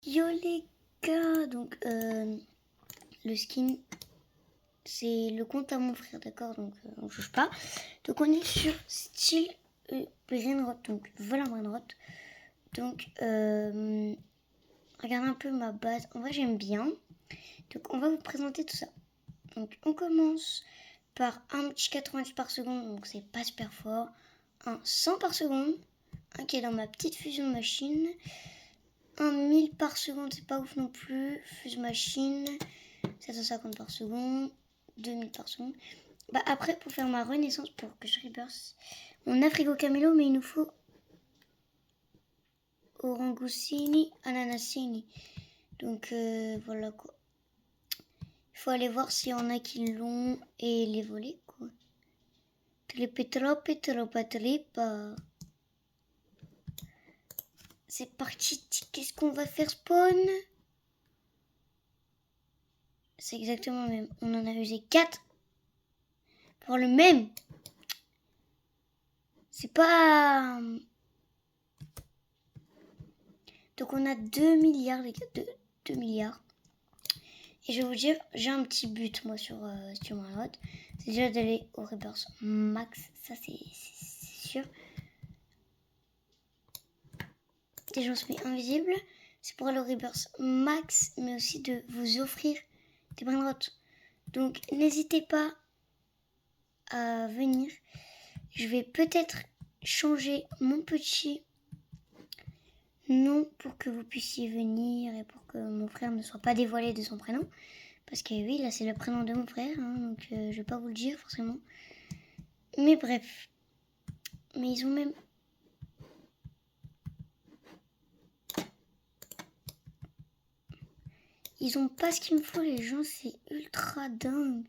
Yo les gars, donc le skin c'est le compte à mon frère, d'accord, donc on change pas. Donc on est sur style Brainrot, donc voilà Brainrot. Donc regardez un peu ma base, en vrai j'aime bien. Donc on va vous présenter tout ça. Donc on commence par un petit 90 par seconde, donc c'est pas super fort. Un 100 par seconde, un qui est dans ma petite fusion de machine. Un 1000 par seconde, c'est pas ouf non plus. Fusion machine, 750 par seconde, 2000 par seconde. Bah après, pour faire ma renaissance, pour que je rebirth, on a Frigo Camelo, mais il nous faut Orangoussini, Ananasini. Donc voilà quoi. Il faut aller voir s'il y en a qui l'ont et les voler quoi. Tripa. C'est parti, qu'est-ce qu'on va faire spawn? C'est exactement le même. On en a usé 4 pour le même. C'est pas... Donc on a 2 milliards les gars, 2 milliards. Et je vais vous dire, j'ai un petit but moi sur ma note. C'est déjà d'aller au Rebirth Max, ça c'est sûr. Déjà on se met invisible. C'est pour aller au Rebirth Max, mais aussi de vous offrir des brainrots. Donc n'hésitez pas à venir. Je vais peut-être changer mon petit nom pour que vous puissiez venir et pour que mon frère ne soit pas dévoilé de son prénom. Parce que oui, là c'est le prénom de mon frère, hein, donc je vais pas vous le dire forcément. Mais bref. Mais ils ont même... Ils ont pas ce qu'il me faut les gens, c'est ultra dingue.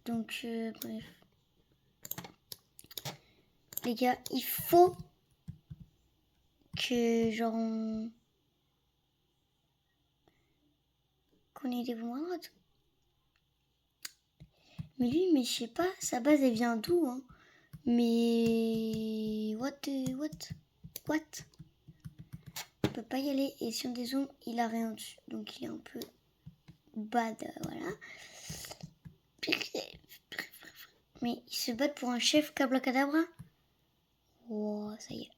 Donc bref. Les gars, il faut que genre qu'on ait des bons droites. Mais lui, mais je sais pas, sa base elle vient d'où hein. Mais what on peut pas y aller et si on dézoome, il a rien dessus. Donc il est un peu bad, voilà. Mais ils se battent pour un chef Cablacadabra. Oh, ça y est.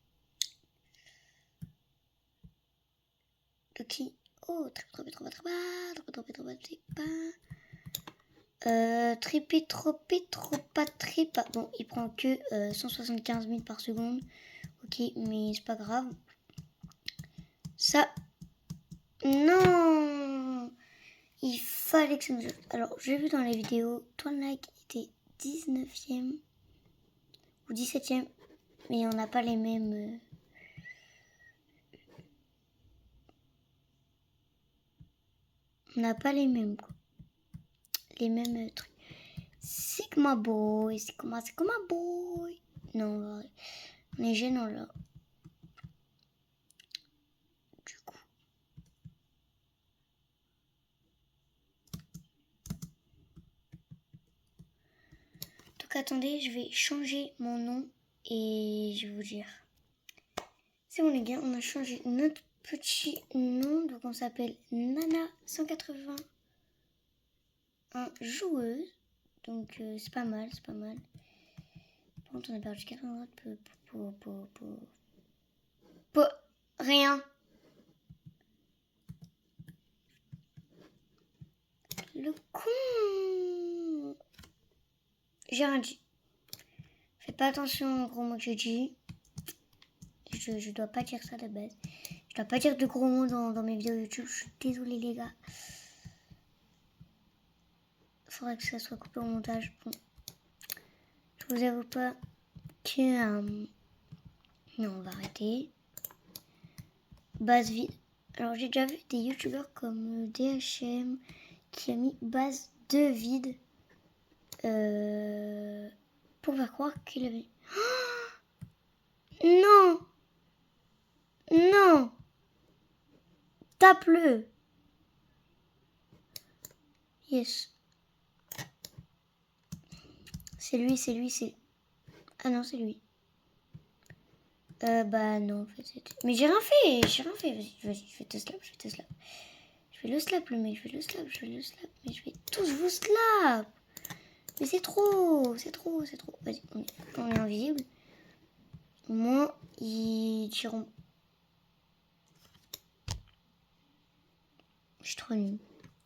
De qui? Oh, trop pas tripa. Bon, il prend que 175 000 par seconde. Ok, mais c'est pas grave. Ça... Non, il fallait que ça nous... Alors, j'ai vu dans les vidéos, Twinlike était 19e ou 17e. Mais on n'a pas les mêmes... On n'a pas les mêmes, quoi. Les mêmes trucs. Sigma Boy. Sigma Boy. Non, on est gênant, là. Du coup... Donc attendez, je vais changer mon nom et je vais vous dire. C'est bon les gars, on a changé notre petit nom. Donc on s'appelle Nana181 joueuse. Donc c'est pas mal, c'est pas mal. Par contre on a perdu 80 rien. Le con. J'ai rien dit. Faites pas attention aux gros mots que je dis. Je dois pas dire ça de base. Je dois pas dire de gros mots dans mes vidéos YouTube. Je suis désolée les gars. Faudrait que ça soit coupé au montage. Bon. Je vous avoue pas que... Non, on va arrêter. Base vide. Alors j'ai déjà vu des youtubeurs comme DHM qui a mis base de vide pour faire croire qu'il avait... Oh non. Non. Tape-le. Yes. C'est lui. Ah non, c'est lui. Bah non, en fait, mais j'ai rien fait, vas-y, je vais te slap. Je vais le slap, le mec, je vais le slap, mais je vais tous vous slap. Mais c'est trop. Vas-y, on est invisible. Au moins, ils tireront. Je suis trop nulle.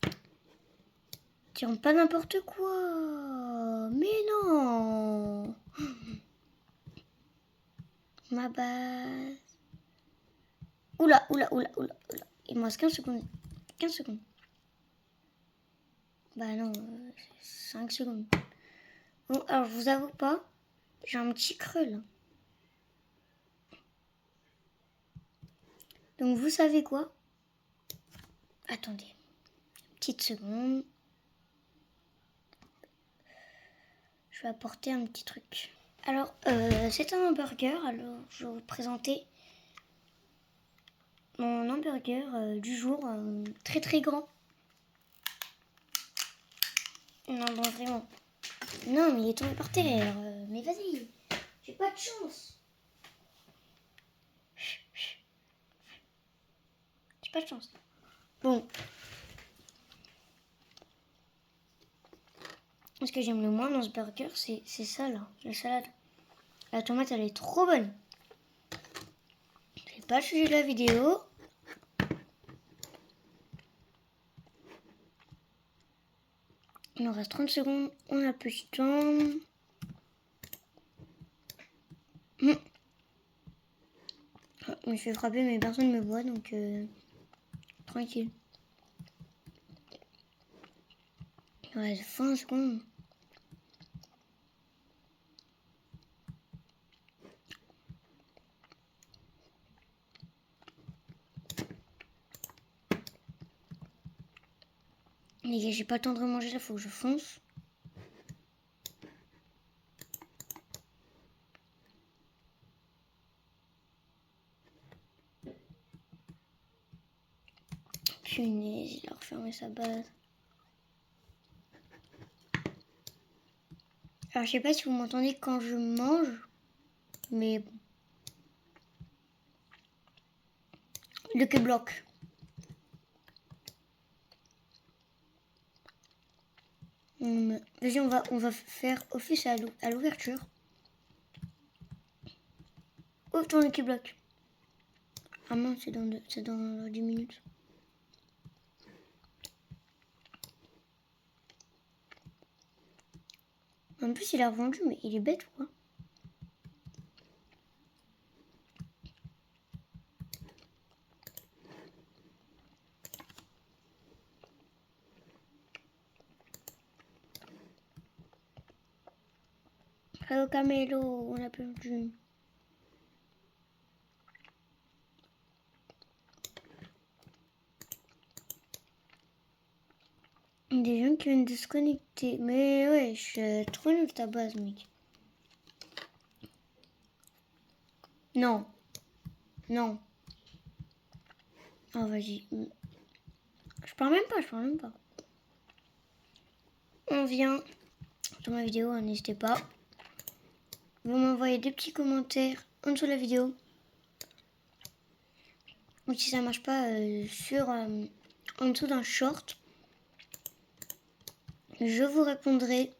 Ils tireront pas n'importe quoi. Mais non. Ma base. Oula. Il me reste 15 secondes. 15 secondes. Bah non, 5 secondes. Bon, alors je vous avoue pas, j'ai un petit creux là. Donc vous savez quoi? Attendez, petite seconde. Je vais apporter un petit truc. Alors, c'est un hamburger. Alors, je vais vous présenter mon hamburger du jour. Très très grand. Non, bon, vraiment. Non, mais il est tombé par terre. Mais vas-y, j'ai pas de chance. J'ai pas de chance. Bon. Ce que j'aime le moins dans ce burger, c'est ça là, la salade. La tomate, elle est trop bonne. C'est pas le sujet de la vidéo. Il nous reste 30 secondes, on a plus de temps. Je me fais frapper, mais personne ne me voit, donc tranquille. Il reste 20 secondes. Les gars, j'ai pas le temps de remanger là, faut que je fonce. Punaise, il a refermé sa base. Alors, je sais pas si vous m'entendez quand je mange, mais bon. Le que bloque. Vas-y, on va faire office à l'ouverture. Ouvre ton Lucky Block. Ah mince, c'est dans 10 minutes. En plus, il a revendu, mais il est bête ou quoi? Hello Camelo, on a perdu. Des gens qui viennent de se connecter. Mais ouais, je suis trop nul ta base, mec. Non. Non. Oh, vas-y. Je parle même pas. On vient sur ma vidéo, n'hésitez pas. Vous m'envoyez des petits commentaires en dessous de la vidéo. Ou si ça marche pas, en dessous d'un short. Je vous répondrai.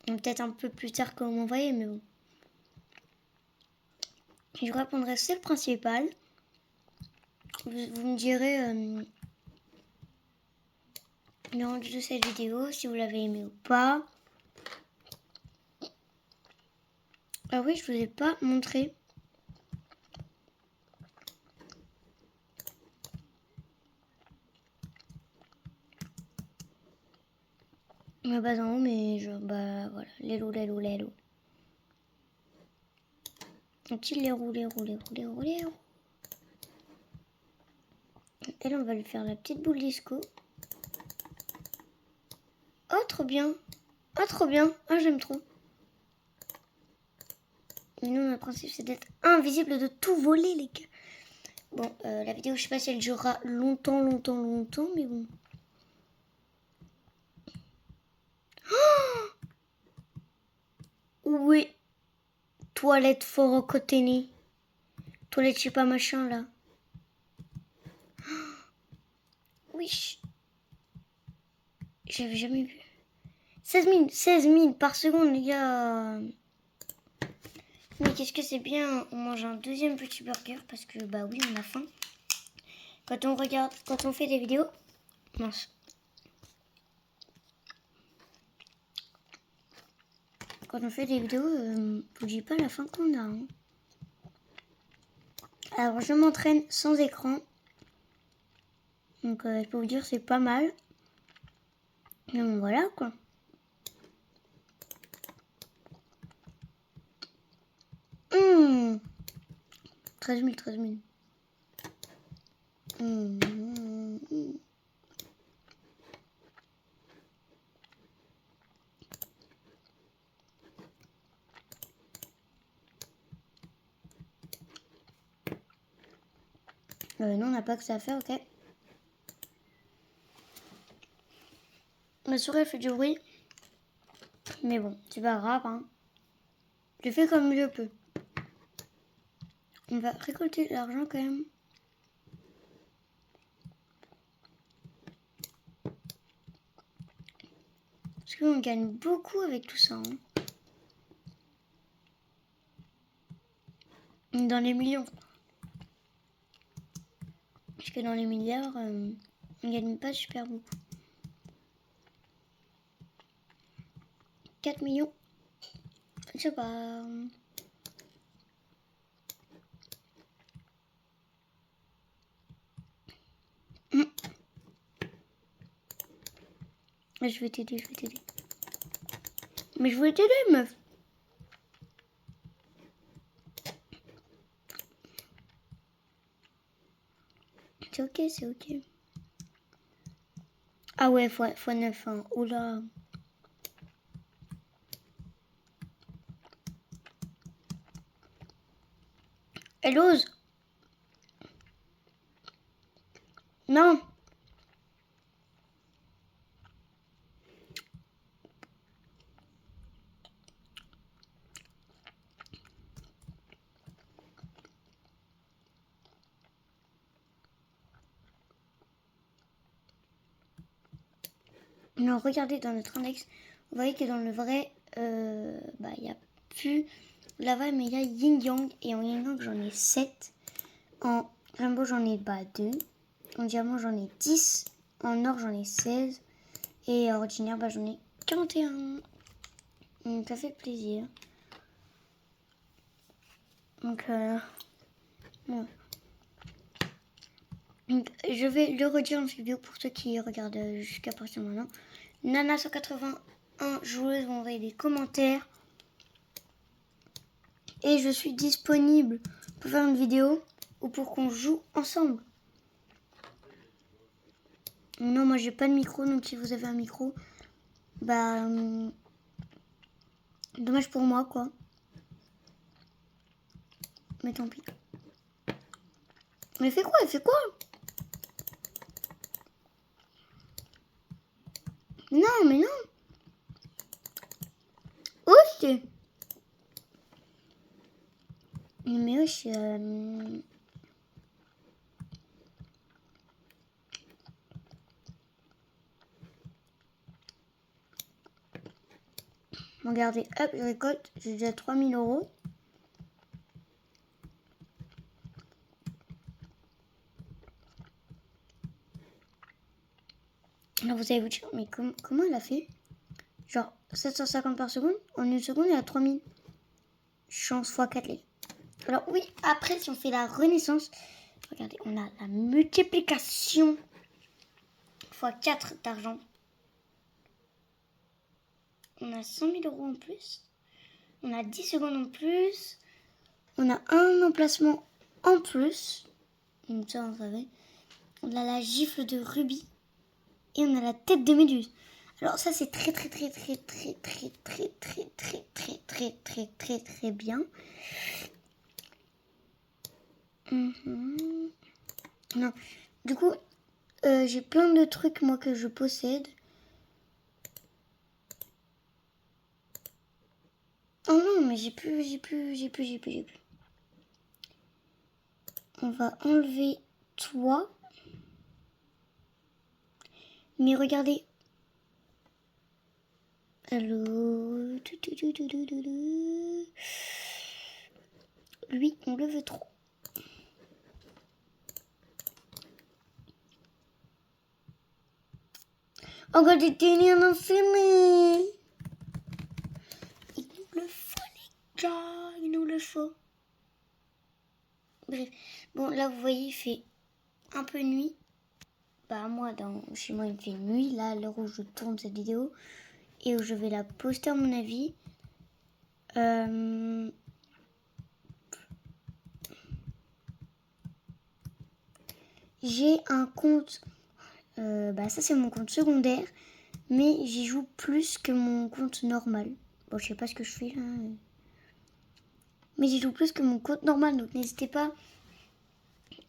Peut-être un peu plus tard que vous m'envoyez, mais bon. Je vous répondrai, c'est le principal. Vous me direz le rendu de cette vidéo, si vous l'avez aimé ou pas. Ah oui, je vous ai pas montré. Ma base en haut, mais bah voilà, l'élo. Un petit l'éro. Et là, on va lui faire la petite boule disco. Oh, trop bien. Ah, j'aime trop. Mais nous, notre principe, c'est d'être invisible, de tout voler, les gars. Bon, la vidéo, je sais pas si elle durera longtemps, mais bon. Oh oui. Toilette fort au côté. Toilette, je sais pas, machin, là. Oui. J'avais jamais vu. 16 000 par seconde, les gars. Mais qu'est-ce que c'est bien. On mange un deuxième petit burger parce que, bah oui, on a faim. Quand on regarde, quand on fait des vidéos. Mince. Quand on fait des vidéos, je vous dis pas la faim qu'on a. Hein. Alors, je m'entraîne sans écran. Donc, je peux vous dire, c'est pas mal. Donc, voilà, quoi. Mmh. 13 000, 13 000. Non, on n'a pas que ça à faire, ok. Ma souris elle fait du bruit. Mais bon, c'est pas grave. Hein. Je fais comme je peux. On va récolter l'argent quand même. Parce qu'on gagne beaucoup avec tout ça. Hein. Dans les millions. Parce que dans les milliards, on gagne pas super beaucoup. 4 millions. Je sais pas. Je vais t'aider, je vais t'aider. Mais je voulais t'aider, meuf. C'est ok, c'est ok. Ah ouais, fois 9. Hein. Oula. Elle ose. Non. Non, regardez dans notre index. Vous voyez que dans le vrai, il n'y a plus lava, mais il y a yin yang. Et en yin yang, j'en ai 7. En rainbow, j'en ai 2. En diamant, j'en ai 10. En or, j'en ai 16. Et en ordinaire, j'en ai 41. Donc, ça fait plaisir. Donc, ouais. Donc, je vais le redire en vidéo pour ceux qui regardent jusqu'à partir de maintenant. Nana181 joueuse vont envoyer des commentaires. Et je suis disponible pour faire une vidéo ou pour qu'on joue ensemble. Non, moi j'ai pas de micro, donc si vous avez un micro, dommage pour moi quoi. Mais tant pis. Mais elle fait quoi? Elle fait quoi? Non, mais non. Ouf. Mais wesh. Regardez, hop, je récolte. J'ai déjà 3 000 €. Alors vous allez vous dire, mais comment elle a fait? Genre 750 par seconde. En une seconde, elle a 3000. Chance x 4 les. Alors oui, après, si on fait la renaissance, regardez, on a la multiplication x 4 d'argent. On a 100 000 € en plus. On a 10 secondes en plus. On a un emplacement en plus. Comme ça, on savait. On a la gifle de rubis. Et on a la tête de méduse. Alors ça, c'est très bien. Non. Du coup, j'ai plein de trucs, moi, que je possède. Oh non, mais j'ai plus. on va enlever toi. Mais regardez. Alors, lui, on le veut trop. Encore des tennis en enfermé. Il nous le faut, les gars. Il nous le faut. Bref. Bon, là, vous voyez, il fait un peu nuit. Bah, moi, chez moi, il fait nuit. Là, à l'heure où je tourne cette vidéo. Et où je vais la poster, à mon avis. J'ai un compte. Ça, c'est mon compte secondaire. Mais j'y joue plus que mon compte normal. Bon, je sais pas ce que je fais là. Mais j'y joue plus que mon compte normal. Donc n'hésitez pas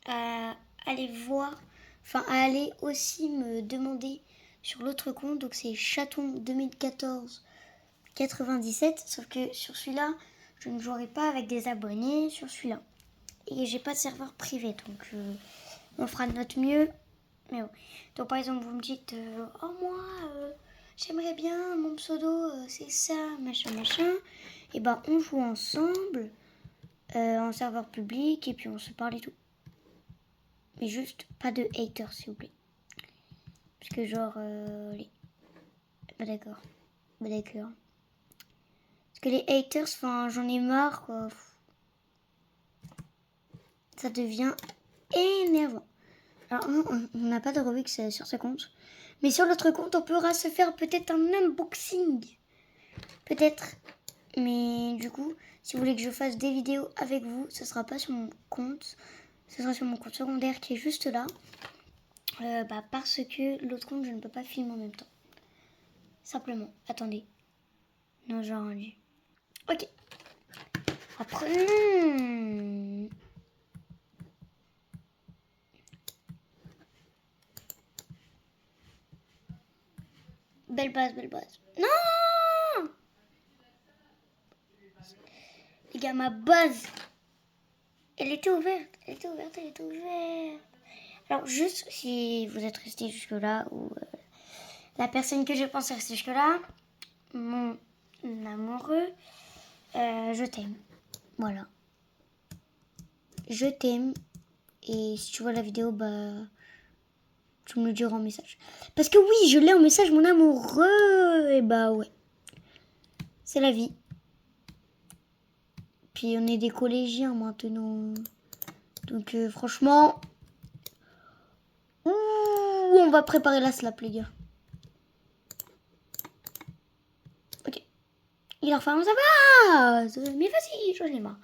à aller voir. Enfin, à aller aussi me demander sur l'autre compte. Donc c'est Chaton 2014 97. Sauf que sur celui-là, je ne jouerai pas avec des abonnés sur celui-là. Et j'ai pas de serveur privé. Donc on fera de notre mieux. Mais bon. Donc par exemple, vous me dites oh moi j'aimerais bien mon pseudo c'est ça, machin. Et ben on joue ensemble en serveur public et puis on se parle et tout. Mais juste pas de haters s'il vous plaît. Parce que genre d'accord. D'accord. Parce que les haters, enfin j'en ai marre quoi. Ça devient énervant. Alors on n'a pas de Robux sur ce compte. Mais sur l'autre compte, on pourra se faire peut-être un unboxing. Peut-être. Mais du coup, si vous voulez que je fasse des vidéos avec vous, ce sera pas sur mon compte. Ce sera sur mon compte secondaire qui est juste là. Parce que l'autre compte, je ne peux pas filmer en même temps. Simplement. Attendez. Non, j'ai rendu. Ok. Apprenons. Belle base, belle base. Non! Les gars, ma base, elle était ouverte. Elle était ouverte, elle était ouverte. Alors, juste si vous êtes resté jusque-là, ou la personne que je pense rester jusque-là, mon amoureux, je t'aime. Voilà. Je t'aime. Et si tu vois la vidéo, tu me le diras en message. Parce que oui, je l'ai en message, mon amoureux. Et ouais. C'est la vie. Puis on est des collégiens maintenant. Donc franchement... Ouh, on va préparer la slap, les gars. Ok. Il a refermé sa base. Mais vas-y, j'en ai marre.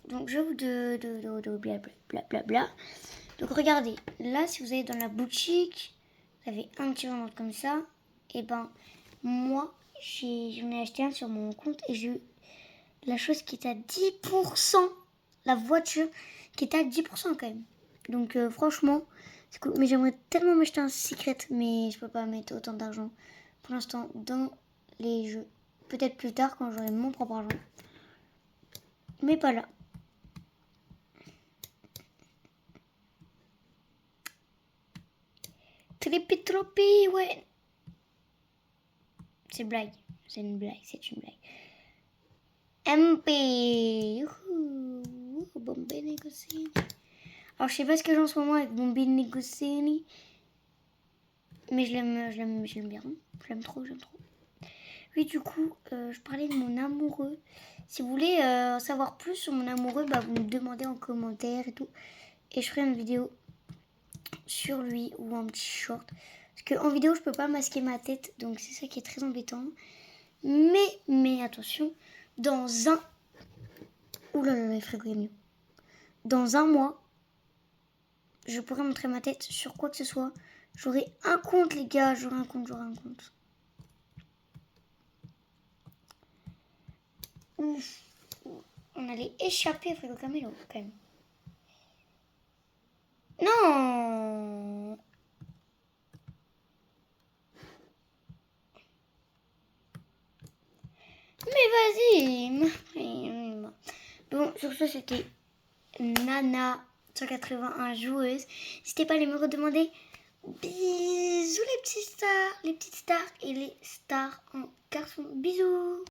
Donc je vous de blablabla. Donc regardez, là si vous allez dans la boutique, vous avez un petit vendeur comme ça. Et moi j'en ai acheté un sur mon compte et j'ai eu la chose qui est à 10%. La voiture qui est à 10% quand même. Donc franchement, c'est cool. Mais j'aimerais tellement m'acheter un secret, mais je peux pas mettre autant d'argent pour l'instant dans les jeux. Peut-être plus tard quand j'aurai mon propre argent. Mais pas là. Tripi, ouais. C'est une blague. C'est une blague. MP. Bombay Negocini. Alors, je sais pas ce que j'ai en ce moment avec Bombay Negocini. Mais je l'aime bien. Je l'aime trop. Oui, du coup, je parlais de mon amoureux. Si vous voulez savoir plus sur mon amoureux, vous me demandez en commentaire et tout. Et je ferai une vidéo sur lui ou un petit short. Parce qu'en vidéo, je peux pas masquer ma tête. Donc, c'est ça qui est très embêtant. Mais attention, dans un... Ouh là là, le frigo est mieux. Dans un mois, je pourrai montrer ma tête sur quoi que ce soit. J'aurai un compte, les gars. J'aurai un compte. Ouf. On allait échapper au frigo camélo, quand même. Non! Mais vas-y! Donc sur ce, c'était Nana 181 joueuse. N'hésitez pas à aller me redemander. Bisous les petites stars et les stars en garçon. Bisous.